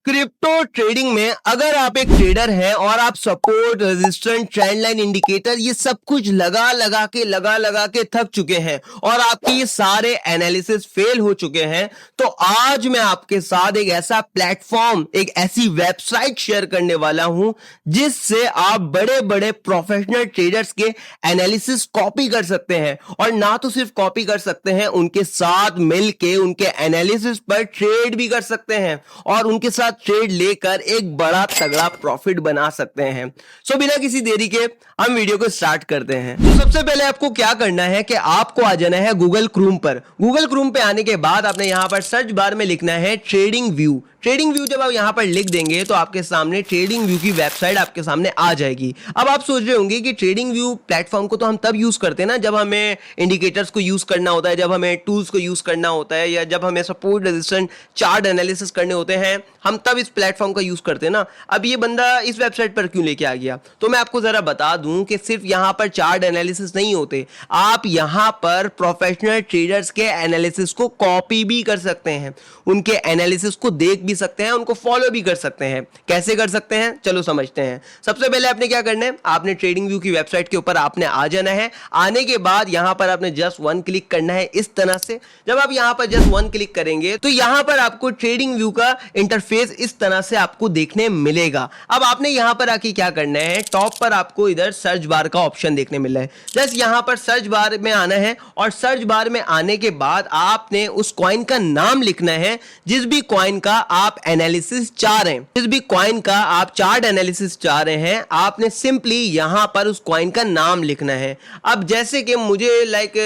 Crypto trading में अगर आप एक ट्रेडर हैं और आप support, resistance, trend line, indicator ये सब कुछ लगा लगा के थक चुके हैं और आपके ये सारे एनालिसिस फेल हो चुके हैं, तो आज मैं आपके साथ एक ऐसा प्लेटफॉर्म, एक ऐसी वेबसाइट शेयर करने वाला हूं जिससे आप बड़े बड़े प्रोफेशनल ट्रेडर्स के एनालिसिस कॉपी कर सकते हैं। और ना तो सिर्फ कॉपी कर सकते हैं, उनके साथ मिलके उनके एनालिसिस पर ट्रेड भी कर सकते हैं और उनके साथ ट्रेड लेकर एक बड़ा तगड़ा प्रॉफिट बना सकते हैं। सो बिना किसी देरी के हम वीडियो को स्टार्ट करते हैं। तो सबसे पहले आपको क्या करना है कि आपको आ जाना है गूगल क्रोम पर। गूगल क्रोम पे आने के बाद आपने यहां पर सर्च बार में लिखना है ट्रेडिंग व्यू। ट्रेडिंग व्यू जब आप यहां पर लिख देंगे तो आपके सामने ट्रेडिंग व्यू की वेबसाइट आपके सामने आ जाएगी। अब आप सोच रहे होंगे कि ट्रेडिंग व्यू प्लेटफॉर्म को तो हम तब यूज करते हैं ना जब हमें इंडिकेटर्स को यूज करना होता है, जब हमें टूल्स को यूज करना होता है, या जब हमें सपोर्ट, रेजिस्टेंस, चार्ट एनालिसिस करने होते हैं, हम तब इस प्लेटफॉर्म का यूज करते हैं ना। अब ये बंदा इस वेबसाइट पर क्यों लेके आ गया? तो मैं आपको जरा बता दूं कि सिर्फ यहां पर चार्ट एनालिसिस नहीं होते, आप यहां पर प्रोफेशनल ट्रेडर्स के एनालिसिस को कॉपी भी कर सकते हैं, उनके एनालिसिस को देख भी सकते हैं, उनको फॉलो भी कर सकते हैं। कैसे कर सकते हैं चलो समझते हैं। सबसे पहले आपने क्या करना है, आपने ट्रेडिंग व्यू की वेबसाइट के ऊपर आपने आ जाना है। आने के बाद यहां पर आपने जस्ट वन क्लिक करना है इस तरह से। जब आप यहां पर जस्ट वन क्लिक करेंगे तो यहां पर आपको ट्रेडिंग व्यू का इंटरफेस इस तरह से आपको देखने मिलेगा। अब आपने यहां पर आके क्या करना है, टॉप पर आपको इधर सर्च बार का ऑप्शन देखने मिल रहा है। जस्ट यहां पर सर्च बार में आना है और सर्च बार में आने के बाद आपने उस कॉइन का नाम लिखना है जिस भी कॉइन का आप एनालिसिस चाह रहे हैं, जिस भी कॉइन का आप चार्ट एनालिसिस चाह रहे हैं, आपने सिंपली यहां पर उस कॉइन का नाम लिखना है। अब जैसे कि मुझे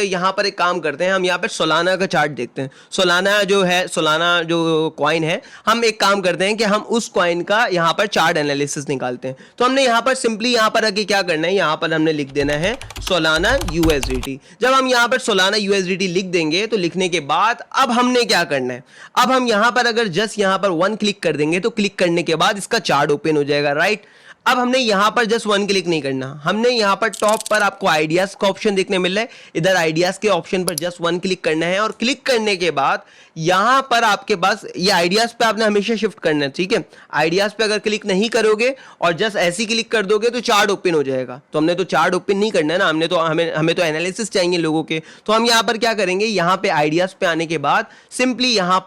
यहां पर एक काम करते हैं, हम यहां पर सोलाना का चार्ट देखते हैं। सोलाना जो कॉइन है, हम एक काम करते हैं कि हम उस कॉइन का यहां पर चार्ट एनालिसिस निकालते हैं। तो हमने यहां पर सिंपली यहां पर आके क्या करना है, यहां पर हमने लिख देना है सोलाना यूएसडीटी। जब हम यहां पर सोलाना यूएसडीटी लिख देंगे तो लिखने के बाद अब हमने क्या करना है, अब हम यहां पर अगर जस्ट यहां पर वन क्लिक कर देंगे तो क्लिक करने के बाद इसका चार्ट ओपन हो जाएगा, राइट। अब हमने यहां पर जस्ट वन क्लिक नहीं करना, हमने यहां पर टॉप पर आपको आइडियाज का ऑप्शन देखने मिल रहा है, इधर आइडियाज के ऑप्शन पर जस्ट वन क्लिक करना है और क्लिक करने के बाद यहां पर आपके पास ये आइडियाज पे आपने हमेशा शिफ्ट करना है, ठीक है। आइडियाज पे अगर क्लिक नहीं करोगे और जस्ट ऐसी क्लिक कर दोगे तो चार्ट ओपन हो जाएगा। तो हमने तो चार्ट ओपन नहीं करना है ना, हमें तो एनालिसिस चाहिए लोगों के। तो हम यहां पर क्या करेंगे, यहां पे आइडियाज पे आने के बाद सिंपली यहां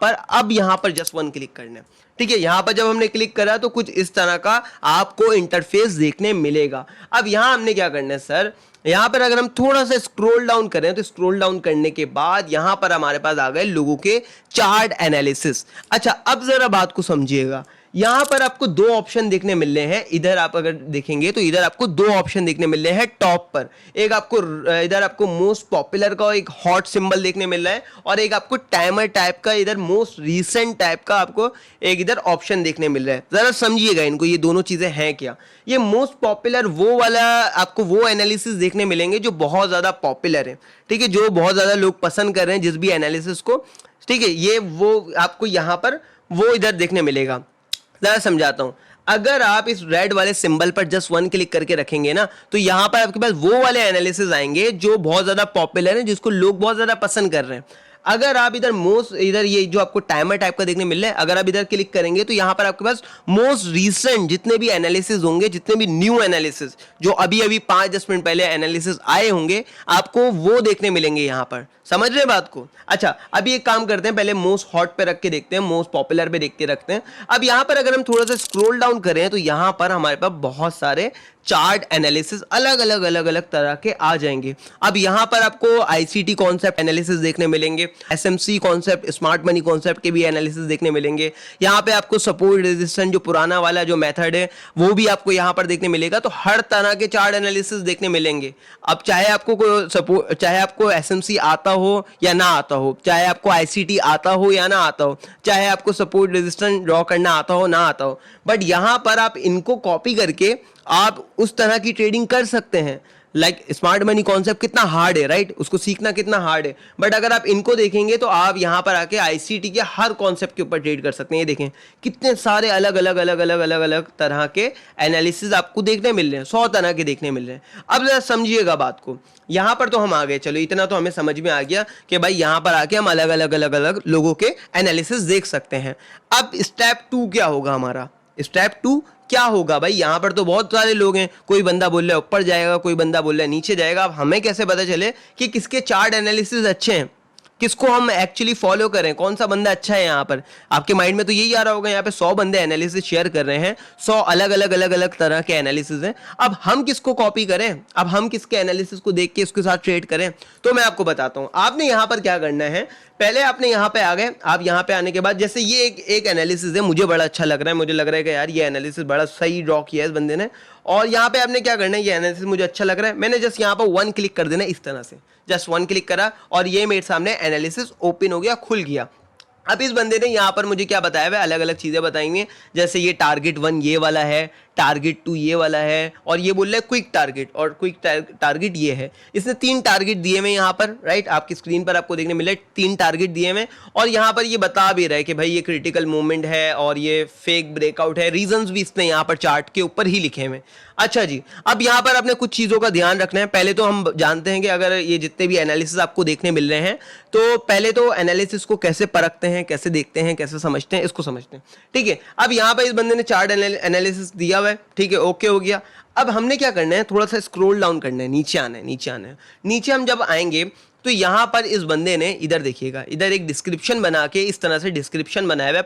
पर जस्ट वन क्लिक करना है, ठीक है। यहां पर जब हमने क्लिक करा तो कुछ इस तरह का आपको इंटरफेस देखने मिलेगा। अब यहां हमने क्या करना है सर, यहां पर अगर हम थोड़ा सा स्क्रॉल डाउन करें तो स्क्रॉल डाउन करने के बाद यहां पर हमारे पास आ गए लोगों के चार्ट एनालिसिस। अच्छा, अब जरा बात को समझिएगा, यहां पर आपको दो ऑप्शन देखने मिल रहे हैं। इधर आप अगर देखेंगे तो इधर आपको दो ऑप्शन देखने मिल रहे हैं टॉप पर। एक आपको इधर आपको मोस्ट पॉपुलर का एक हॉट सिंबल देखने मिल रहा है और एक आपको टाइमर टाइप का इधर मोस्ट रीसेंट टाइप का आपको एक इधर ऑप्शन देखने मिल रहा है। जरा समझिएगा इनको, ये दोनों चीजें हैं क्या। ये मोस्ट पॉपुलर वो वाला आपको वो एनालिसिस देखने मिलेंगे जो बहुत ज्यादा पॉपुलर है, ठीक है, जो बहुत ज्यादा लोग पसंद कर रहे हैं जिस भी एनालिसिस को, ठीक है। ये वो आपको यहां पर वो इधर देखने मिलेगा। जरा समझाता हूं, अगर आप इस रेड वाले सिंबल पर जस्ट वन क्लिक करके रखेंगे ना तो यहां पर आपके पास वो वाले एनालिसिस आएंगे जो बहुत ज्यादा पॉपुलर है, जिसको लोग बहुत ज्यादा पसंद कर रहे हैं। अगर आप इधर ये जो आपको टाइमर टाइप का देखने मिल रहा है, अगर आप इधर क्लिक करेंगे तो यहां पर आपके पास मोस्ट रीसेंट जितने भी एनालिसिस होंगे, जितने भी न्यू एनालिसिस जो अभी अभी 5-10 मिनट पहले एनालिसिस आए होंगे, आपको वो देखने मिलेंगे यहां पर। समझ रहे बात को? अच्छा, अभी एक काम करते हैं, पहले मोस्ट हॉट पे रख के देखते हैं, मोस्ट पॉपुलर पे देख के रखते हैं। अब यहां पर अगर हम थोड़ा सा स्क्रॉल डाउन करें तो यहां पर हमारे पास बहुत सारे चार्ट एनालिसिस अलग अलग तरह के आ जाएंगे। अब यहां पर आपको आईसीटी कॉन्सेप्ट एनालिसिस देखने मिलेंगे, SMC concept, smart money concept के भी एनालिसिस देखने मिलेंगे। यहां पे आपको सपोर्ट, रेजिस्टेंस जो पुराना वाला जो मेथड है वो भी आपको यहां पर देखने मिलेगा। तो हर तरह के चार्ट एनालिसिस देखने मिलेंगे। अब चाहे आपको एसएमसी आता हो या ना आता हो, चाहे आपको आईसीटी आता हो या ना आता हो, चाहे आपको सपोर्ट रेजिस्टेंस ड्रॉ करना आता हो ना आता हो, बट यहां पर आप इनको कॉपी करके आप उस तरह की ट्रेडिंग कर सकते हैं। लाइक स्मार्ट मनी कॉन्सेप्ट कितना हार्ड है, राइट, उसको सीखना कितना हार्ड है। बट अगर आप इनको देखेंगे तो आप यहाँ पर आके आईसीटी के हर कॉन्सेप्ट के ऊपर ट्रेड कर सकते हैं। ये देखें कितने सारे अलग अलग अलग अलग अलग अलग तरह के एनालिसिस आपको देखने मिल रहे हैं, 100 तरह के देखने मिल रहे हैं। अब जरा समझिएगा बात को, यहाँ पर तो हम आ गए, चलो इतना तो हमें समझ में आ गया कि भाई यहाँ पर आके हम अलग अलग अलग अलग लोगों के एनालिसिस देख सकते हैं। अब स्टेप 2 क्या होगा हमारा, स्टेप 2 क्या होगा भाई, यहाँ पर तो बहुत सारे लोग हैं, कोई बंदा बोल रहा है ऊपर जाएगा, कोई बंदा बोल रहा है नीचे जाएगा। अब हमें कैसे पता चले कि किसके चार्ट एनालिसिस अच्छे हैं, किसको हम एक्चुअली फॉलो करें, कौन सा बंदा अच्छा है। यहाँ पर आपके माइंड में तो यही आ रहा होगा, यहाँ पे 100 बंदे एनालिसिस शेयर कर रहे हैं, 100 अलग अलग अलग अलग तरह के एनालिसिस हैं। अब हम किसको कॉपी करें, अब हम किसके एनालिसिस को देख के उसके साथ ट्रेड करें, तो मैं आपको बताता हूँ। आपने यहाँ पर क्या करना है, पहले आपने यहाँ पे आ गए, आप यहाँ पे आने के बाद जैसे ये एक एनालिसिस है, मुझे बड़ा अच्छा लग रहा है, मुझे लग रहा है कि यार ये एनालिसिस बड़ा सही ड्रॉ किया है इस बंदे ने, और यहाँ पे आपने क्या करना है, ये एनालिसिस मुझे अच्छा लग रहा है, मैंने जस्ट यहाँ पर 1 क्लिक कर देना इस तरह से, जस्ट 1 क्लिक करा और ये मेरे सामने एनालिसिस ओपन हो गया, खुल गया। अब इस बंदे ने यहाँ पर मुझे क्या बताया हुआ है, अलग अलग चीज़ें बताई हुई हैं, जैसे ये टारगेट 1 ये वाला है, टारगेट 2 ये वाला है, और ये बोल रहा है क्विक टारगेट, और क्विक टारगेट ये है। इसने 3 टारगेट दिए हुए यहाँ पर, राइट, आपकी स्क्रीन पर आपको देखने मिले 3 टारगेट दिए हुए, और यहाँ पर ये बता भी रहा है कि भाई ये क्रिटिकल मूवमेंट है और ये फेक ब्रेकआउट है, रीजंस भी इसने यहाँ पर चार्ट के ऊपर ही लिखे हुए। अच्छा जी, अब यहाँ पर आपने कुछ चीज़ों का ध्यान रखना है। पहले तो हम जानते हैं कि अगर ये जितने भी एनालिसिस आपको देखने मिल रहे हैं, तो पहले तो एनालिसिस को कैसे परखते हैं, कैसे देखते हैं, कैसे समझते हैं, इसको समझते हैं, ठीक है। अब यहाँ पर इस बंदे ने चार्ट एनालिसिस दिया हुआ है, ठीक है, ओके हो गया। अब हमने क्या करना है, थोड़ा सा स्क्रॉल डाउन करना है, नीचे आना है, नीचे आना है। नीचे हम जब आएंगे तो यहाँ पर इस बंदे ने इधर देखिएगा, इधर एक डिस्क्रिप्शन बना के इस तरह से डिस्क्रिप्शन बनाया हुआ है,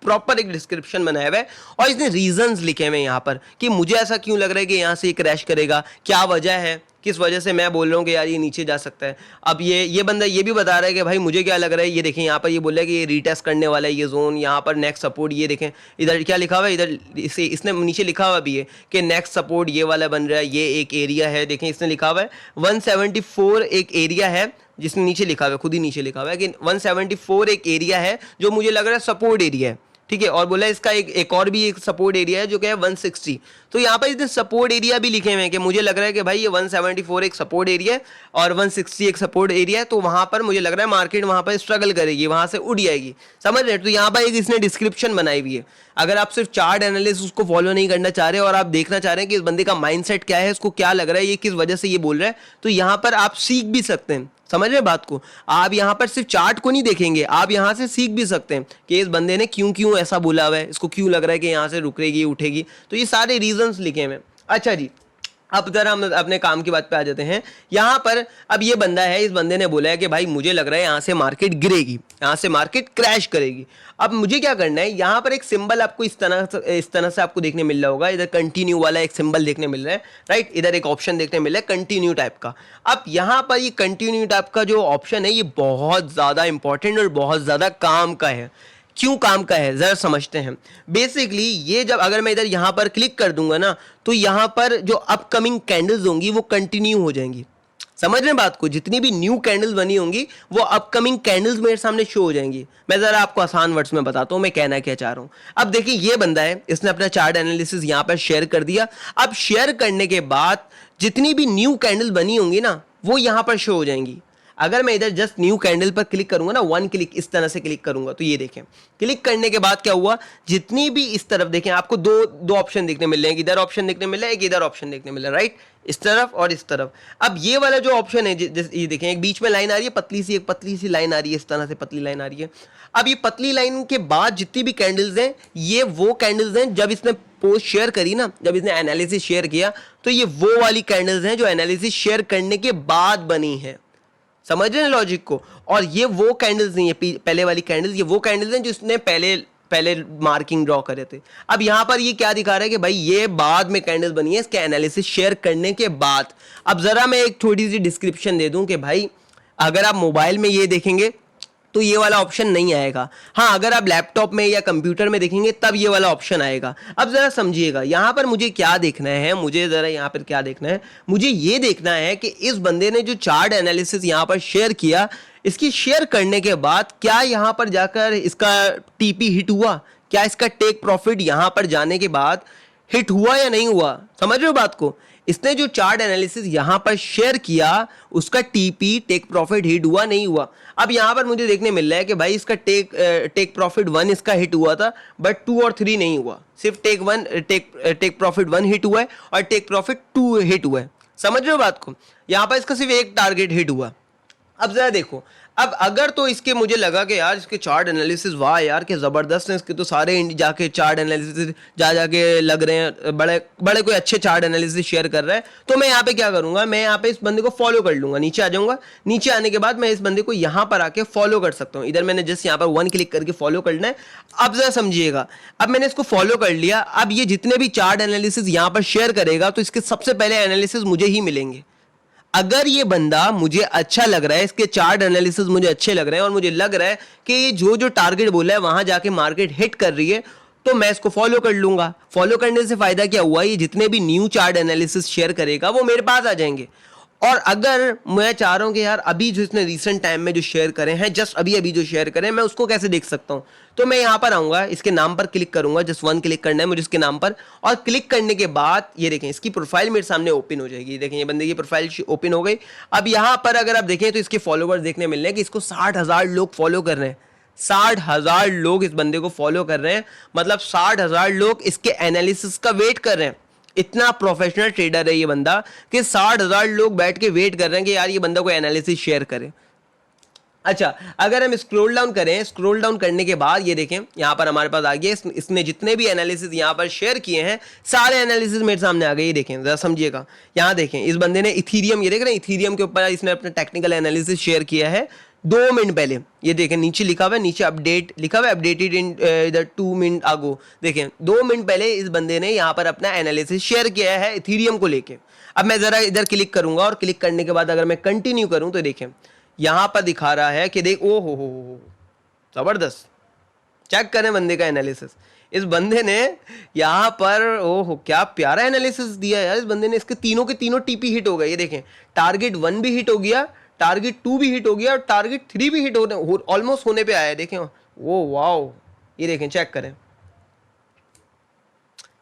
प्रॉपर एक डिस्क्रिप्शन बनाया हुआ है, और इसने रीजंस लिखे हुए हैं यहाँ पर कि मुझे ऐसा क्यों लग रहा है कि यहाँ से ये क्रैश करेगा, क्या वजह है, किस वजह से मैं बोल रहा हूँ कि यार ये नीचे जा सकता है। अब ये बंदा ये भी बता रहा है कि भाई मुझे क्या लग रहा है, ये देखें यहाँ पर ये बोल रहा है कि ये रीटेस्ट करने वाला है ये जोन, यहाँ पर नेक्स्ट सपोर्ट, ये देखें इधर क्या लिखा हुआ है, इधर इसने नीचे लिखा हुआ भी है कि नेक्स्ट सपोर्ट ये वाला बन रहा है, ये एक एरिया है, देखें इसने लिखा हुआ है 174 एक एरिया है, जिसने नीचे लिखा हुआ है, खुद ही नीचे लिखा हुआ है कि 174 एक एरिया है जो मुझे लग रहा है सपोर्ट एरिया है, ठीक है। और बोला इसका एक और भी एक सपोर्ट एरिया है जो क्या है 160। तो यहाँ पर इसने सपोर्ट एरिया भी लिखे हुए हैं कि मुझे लग रहा है कि भाई ये 174 एक सपोर्ट एरिया है और 160 एक सपोर्ट एरिया है, तो वहाँ पर मुझे लग रहा है मार्केट वहाँ पर स्ट्रगल करेगी, वहाँ से उड़ जाएगी, समझ रहे। तो यहाँ पर एक इसने डिस्क्रिप्शन बनाई हुई है। अगर आप सिर्फ चार्ट एनालिसिस उसको फॉलो नहीं करना चाह रहे और आप देखना चाह रहे हैं कि इस बंदे का माइंडसेट क्या है, इसको क्या लग रहा है, ये किस वजह से ये बोल रहा है, तो यहाँ पर आप सीख भी सकते हैं, समझ रहे बात को। आप यहाँ पर सिर्फ चार्ट को नहीं देखेंगे, आप यहाँ से सीख भी सकते हैं कि इस बंदे ने क्यों ऐसा बोला हुआ है, इसको क्यों लग रहा है कि यहाँ से रुकेगी उठेगी, तो ये सारे रीजंस लिखे हुए हैं। अच्छा जी, अब जरा हम अपने काम की बात पे आ जाते हैं। यहाँ पर अब ये बंदा है, इस बंदे ने बोला है कि भाई मुझे लग रहा है यहाँ से मार्केट गिरेगी, यहाँ से मार्केट क्रैश करेगी। अब मुझे क्या करना है, यहाँ पर एक सिंबल आपको इस तरह से आपको देखने मिल रहा होगा, इधर कंटिन्यू वाला एक सिंबल देखने मिल रहा है, राइट, इधर एक ऑप्शन देखने मिल रहा है कंटिन्यू टाइप का। अब यहाँ पर ये कंटिन्यू टाइप का जो ऑप्शन है ये बहुत ज़्यादा इंपॉर्टेंट और बहुत ज़्यादा काम का है। क्यों काम का है जरा समझते हैं। बेसिकली ये जब अगर मैं इधर यहाँ पर क्लिक कर दूंगा ना, तो यहाँ पर जो अपकमिंग कैंडल्स होंगी वो कंटिन्यू हो जाएंगी, समझ रहे हैं बात को। जितनी भी न्यू कैंडल्स बनी होंगी वो अपकमिंग कैंडल्स मेरे सामने शो हो जाएंगी। मैं जरा आपको आसान वर्ड्स में बताता हूँ मैं कहना क्या चाह रहा हूँ। अब देखिए ये बंदा है, इसने अपना चार्ट एनालिसिस यहाँ पर शेयर कर दिया। अब शेयर करने के बाद जितनी भी न्यू कैंडल बनी होंगी ना वो यहाँ पर शो हो जाएंगी। अगर मैं इधर जस्ट न्यू कैंडल पर क्लिक करूंगा ना, 1 क्लिक इस तरह से क्लिक करूंगा, तो ये देखें क्लिक करने के बाद क्या हुआ, जितनी भी इस तरफ देखें आपको दो ऑप्शन देखने मिल रहे हैं, इधर ऑप्शन देखने मिल रहा है, एक इधर ऑप्शन देखने मिल रहा है, राइट, इस तरफ और इस तरफ। अब ये वाला जो ऑप्शन है, ये देखें एक बीच में लाइन आ रही है, एक पतली सी लाइन आ रही है, इस तरह से पतली लाइन आ रही है। अब ये पतली लाइन के बाद जितनी भी कैंडल्स हैं ये वो कैंडल्स हैं जब इसने पोस्ट शेयर करी ना, जब इसने एनालिसिस शेयर किया, तो ये वो वाली कैंडल्स हैं जो एनालिसिस शेयर करने के बाद बनी है, समझ रहे हैं लॉजिक को। और ये वो कैंडल्स नहीं है, पहले वाली कैंडल्स, ये वो कैंडल्स हैं जो इसने पहले मार्किंग ड्रॉ करे थे। अब यहाँ पर ये क्या दिखा रहा है कि भाई ये बाद में कैंडल्स बनी है इसके एनालिसिस शेयर करने के बाद। अब जरा मैं एक थोड़ी सी डिस्क्रिप्शन दे दूं कि भाई अगर आप मोबाइल में ये देखेंगे तो ये वाला ऑप्शन नहीं आएगा। हाँ, अगर आप लैपटॉप में या कंप्यूटर में देखेंगे तब ये वाला ऑप्शन आएगा। अब जरा समझिएगा यहाँ पर मुझे क्या देखना है, मुझे जरा यहाँ पर क्या देखना है, मुझे ये देखना है कि इस बंदे ने जो चार्ट एनालिसिस यहाँ पर शेयर किया, इसकी शेयर करने के बाद क्या यहाँ पर जाकर इसका टीपी हिट हुआ, क्या इसका टेक प्रॉफिट यहाँ पर जाने के बाद हिट हुआ या नहीं हुआ, समझ रहे हो बात को। इसने जो चार्ट एनालिसिस यहां पर शेयर किया उसका टीपी टेक प्रॉफिट हिट हुआ नहीं हुआ। अब यहां पर मुझे देखने मिल रहा है कि भाई इसका टेक प्रॉफिट 1 इसका हिट हुआ था, बट 2 और 3 नहीं हुआ, सिर्फ टेक प्रॉफिट 1 हिट हुआ है और टेक प्रॉफिट 2 हिट हुआ है। समझ रहे हो बात को, यहां पर इसका सिर्फ एक टारगेट हिट हुआ। अब जरा देखो, अब अगर तो इसके मुझे लगा कि यार इसके चार्ट एनालिसिस वाह यार के ज़बरदस्त हैं, इसके तो सारे जाके चार्ट एनालिसिस जाके लग रहे हैं, बड़े बड़े कोई अच्छे चार्ट एनालिसिस शेयर कर रहा है, तो मैं यहाँ पे क्या करूँगा, मैं यहाँ पे इस बंदे को फॉलो कर लूँगा, नीचे आ जाऊँगा। नीचे आने के बाद मैं इस बंदे को यहाँ पर आके फॉलो कर सकता हूँ। इधर मैंने जस्ट यहाँ पर 1 क्लिक करके फॉलो करना है। अब जरा समझिएगा, अब मैंने इसको फॉलो कर लिया, अब ये जितने भी चार्ट एनालिसिस यहाँ पर शेयर करेगा तो इसके सबसे पहले एनालिसिस मुझे ही मिलेंगे। अगर ये बंदा मुझे अच्छा लग रहा है, इसके चार्ट एनालिसिस मुझे अच्छे लग रहे हैं और मुझे लग रहा है कि ये जो जो टारगेट बोला है वहां जाके मार्केट हिट कर रही है, तो मैं इसको फॉलो कर लूंगा। फॉलो करने से फायदा क्या हुआ, ये जितने भी न्यू चार्ट एनालिसिस शेयर करेगा वो मेरे पास आ जाएंगे। और अगर मैं चाह रहा हूं कि यार अभी जो इसने रिसेंट टाइम में जो शेयर करे हैं, जस्ट अभी अभी जो शेयर करें, मैं उसको कैसे देख सकता हूं, तो मैं यहां पर आऊंगा, इसके नाम पर क्लिक करूंगा, जस्ट 1 क्लिक करना है मुझे इसके नाम पर, और क्लिक करने के बाद ये देखें इसकी प्रोफाइल मेरे सामने ओपन हो जाएगी। देखें ये बंदे की प्रोफाइल ओपन हो गई। अब यहां पर अगर आप देखें तो इसके फॉलोवर्स देखने मिल रहे हैं कि इसको 60,000 लोग फॉलो कर रहे हैं। 60,000 लोग इस बंदे को फॉलो कर रहे हैं, मतलब 60,000 लोग इसके एनालिसिस का वेट कर रहे हैं। इतना प्रोफेशनल ट्रेडर है ये बंदा कि 60,000 लोग बैठ के वेट कर रहे हैं कि यार ये बंदा कोई एनालिसिस शेयर करे। अच्छा, अगर हम स्क्रॉल डाउन करें, स्क्रॉल डाउन करने के बाद ये देखें यहाँ पर हमारे पास आ गया, इसने जितने भी एनालिसिस यहाँ पर शेयर किए हैं सारे एनालिसिस मेरे सामने आ गए। ये देखें जरा समझिएगा, यहाँ देखें इस बंदे ने इथीरियम, ये देख रहे हैं इथीरियम के ऊपर इसने अपना टेक्निकल एनालिसिस शेयर किया है 2 मिनट पहले। ये देखें नीचे लिखा हुआ है, नीचे अपडेट लिखा हुआ है, अपडेटेड इन इधर 2 मिनट आगो। देखें 2 मिनट पहले इस बंदे ने यहाँ पर अपना एनालिसिस शेयर किया है इथीरियम को लेके। अब मैं जरा इधर क्लिक करूंगा और क्लिक करने के बाद अगर मैं कंटिन्यू करूं तो देखें यहां पर दिखा रहा है कि देख ओ हो जबरदस्त। चेक करें बंदे का एनालिसिस, इस बंदे ने यहां पर ओहो क्या प्यारा एनालिसिस दिया यार इस बंदे ने। इसके तीनों के तीनों टीपी हिट हो गए। ये देखें टारगेट 1 भी हिट हो गया, टारगेट 2 भी हिट हो गया और टारगेट 3 भी हिट होने ऑलमोस्ट होने पे आया है। देखें वो वाओ, ये देखें चेक करें,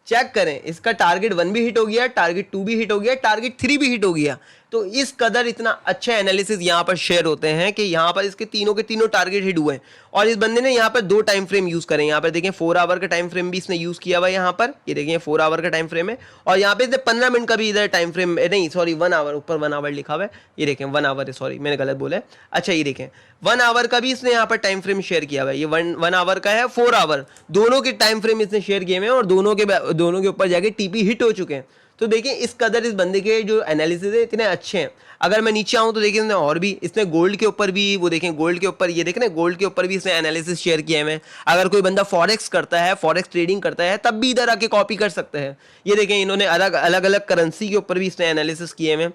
चेक करें इसका टारगेट 1 भी हिट हो गया, टारगेट 2 भी हिट हो गया, टारगेट 3 भी हिट हो गया। तो इस कदर इतना अच्छा एनालिसिस यहाँ पर शेयर होते हैं कि यहाँ पर इसके तीनों के तीनों टारगेट हिट हुए हैं। और इस बंदे ने यहाँ पर 2 टाइम फ्रेम यूज करें। यहाँ पर देखें 4 आवर का टाइम फ्रेम भी इसने यूज किया हुआ है यहाँ पर। ये देखें 4 आवर का टाइम फ्रेम है और यहाँ पे 15 मिनट का भी इधर टाइम फ्रेम नहीं, सॉरी 1 आवर, ऊपर 1 आवर लिखा हुआ है। ये देखें 1 आवर है, सॉरी मैंने गलत बोला है। अच्छा ये देखें 1 आवर का भी इसने यहाँ पर टाइम फ्रेम शेयर किया हुआ है। ये 1 आवर का है, 4 आवर, दोनों के टाइम फ्रेम इसने शेयर किए हुए हैं और दोनों के ऊपर जाके टीपी हिट हो चुके हैं। तो देखिए इस कदर इस बंदे के जो एनालिसिस है इतने अच्छे हैं। अगर मैं नीचे आऊँ तो देखिए इसने और भी, इसने गोल्ड के ऊपर भी, वो देखें गोल्ड के ऊपर, ये देखें ना गोल्ड के ऊपर भी इसने एनालिसिस शेयर किए हैं। अगर कोई बंदा फॉरेक्स करता है, फॉरेक्स ट्रेडिंग करता है, तब भी इधर आके कॉपी कर सकते हैं। ये देखें इन्होंने अलग अलग करेंसी के ऊपर भी इसने एनालिसिस किए हैं।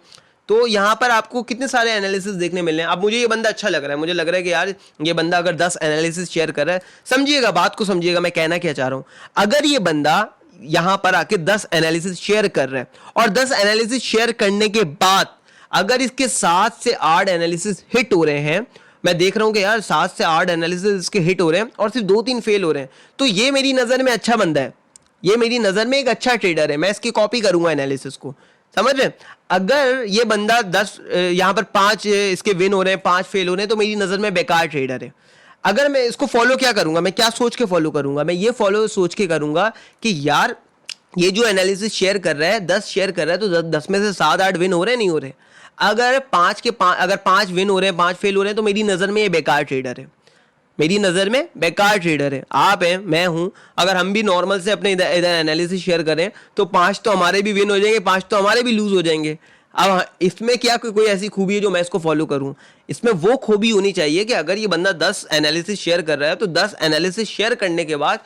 तो यहाँ पर आपको कितने सारे एनालिसिस देखने मिल रहे हैं। अब मुझे ये बंदा अच्छा लग रहा है, मुझे लग रहा है कि यार ये बंदा अगर 10 एनालिसिस शेयर कर रहा है, समझिएगा बात को, समझिएगा मैं कहना क्या चाह रहा हूँ। अगर ये बंदा यहां पर आके 10 एनालिसिस शेयर कर रहे हैं और 10 एनालिसिस शेयर करने के बाद अगर इसके 7 से 8 एनालिसिस हिट हो रहे हैं, मैं देख रहा हूं कि यार 7 से 8 एनालिसिस इसके हिट हो रहे हैं और सिर्फ 2-3 फेल हो रहे हैं, तो ये मेरी नजर में अच्छा बंदा है, ये मेरी नजर में एक अच्छा ट्रेडर है, मैं इसकी कॉपी करूंगा एनालिसिस को, समझ रहे हैं। अगर ये बंदा 10 यहां पर 5 इसके विन हो रहे हैं, 5 फेल हो रहे हैं, तो मेरी नजर में बेकार ट्रेडर है। अगर मैं इसको फॉलो क्या करूंगा, मैं क्या सोच के फॉलो करूंगा, मैं ये फॉलो सोच के करूंगा कि यार ये जो एनालिसिस शेयर कर रहा है, 10 शेयर कर रहा है, तो 10 में से 7-8 विन हो रहे हैं, नहीं हो रहे। अगर 5 विन हो रहे हैं, 5 फेल हो रहे हैं, तो मेरी नजर में ये बेकार ट्रेडर है, मेरी नजर में बेकार ट्रेडर है। आप हैं, मैं हूं, अगर हम भी नॉर्मल से अपने इधर एनालिसिस शेयर करें तो 5 तो हमारे भी विन हो जाएंगे, 5 तो हमारे भी लूज हो जाएंगे। अब इसमें क्या कोई ऐसी खूबी है जो मैं इसको फॉलो करूं, इसमें वो खूबी होनी चाहिए कि अगर ये बंदा 10 एनालिसिस शेयर कर रहा है तो 10 एनालिसिस शेयर करने के बाद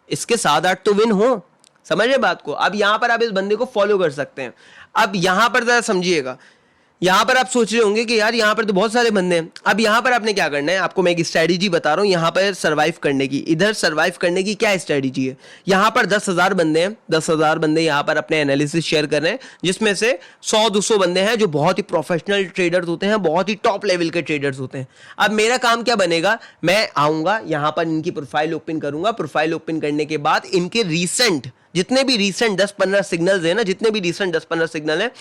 इसके 7-8 तो विन हो, समझ रहे बात को। अब यहां पर आप इस बंदे को फॉलो कर सकते हैं। अब यहां पर जरा समझिएगा, यहां पर आप सोच रहे होंगे कि यार यहां पर तो बहुत सारे बंदे हैं। अब यहां पर आपने क्या करना है, आपको मैं एक स्ट्रेटजी बता रहा हूं यहां पर सरवाइव करने की। इधर सरवाइव करने की क्या स्ट्रेटजी है, यहां पर 10,000 बंदे हैं, 10,000 बंदे यहां पर अपने एनालिसिस शेयर कर रहे हैं, जिसमें से 100-200 बंदे हैं जो बहुत ही प्रोफेशनल ट्रेडर्स होते हैं, बहुत ही टॉप लेवल के ट्रेडर्स होते हैं। अब मेरा काम क्या बनेगा, मैं आऊंगा यहां पर इनकी प्रोफाइल ओपन करूंगा, प्रोफाइल ओपन करने के बाद इनके रिसेंट जितने भी रिसेंट 10-15 सिग्नल्स हैं ना, जितने भी रिसेंट 10-15 सिग्नल हैं,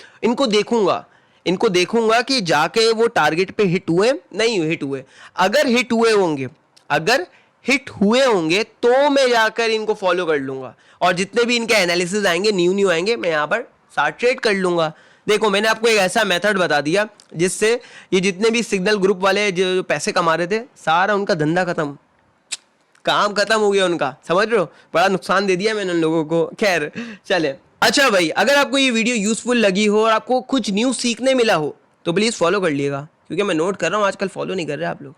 इनको देखूंगा कि जाके वो टारगेट पे हिट हुए नहीं हिट हुए। अगर हिट हुए होंगे तो मैं जाकर इनको फॉलो कर लूंगा, और जितने भी इनके एनालिसिस आएंगे न्यू आएंगे, मैं यहाँ पर साथ ट्रेड कर लूंगा। देखो मैंने आपको एक ऐसा मेथड बता दिया जिससे ये जितने भी सिग्नल ग्रुप वाले जो पैसे कमा रहे थे, सारा उनका धंधा खत्म, काम खत्म हो गया उनका, समझ रहे हो? बड़ा नुकसान दे दिया मैंने उन लोगों को। खैर चले। अच्छा भाई, अगर आपको ये वीडियो यूजफुल लगी हो और आपको कुछ न्यू सीखने मिला हो तो प्लीज फॉलो कर लिएगा, क्योंकि मैं नोट कर रहा हूँ आजकल फॉलो नहीं कर रहे आप लोग।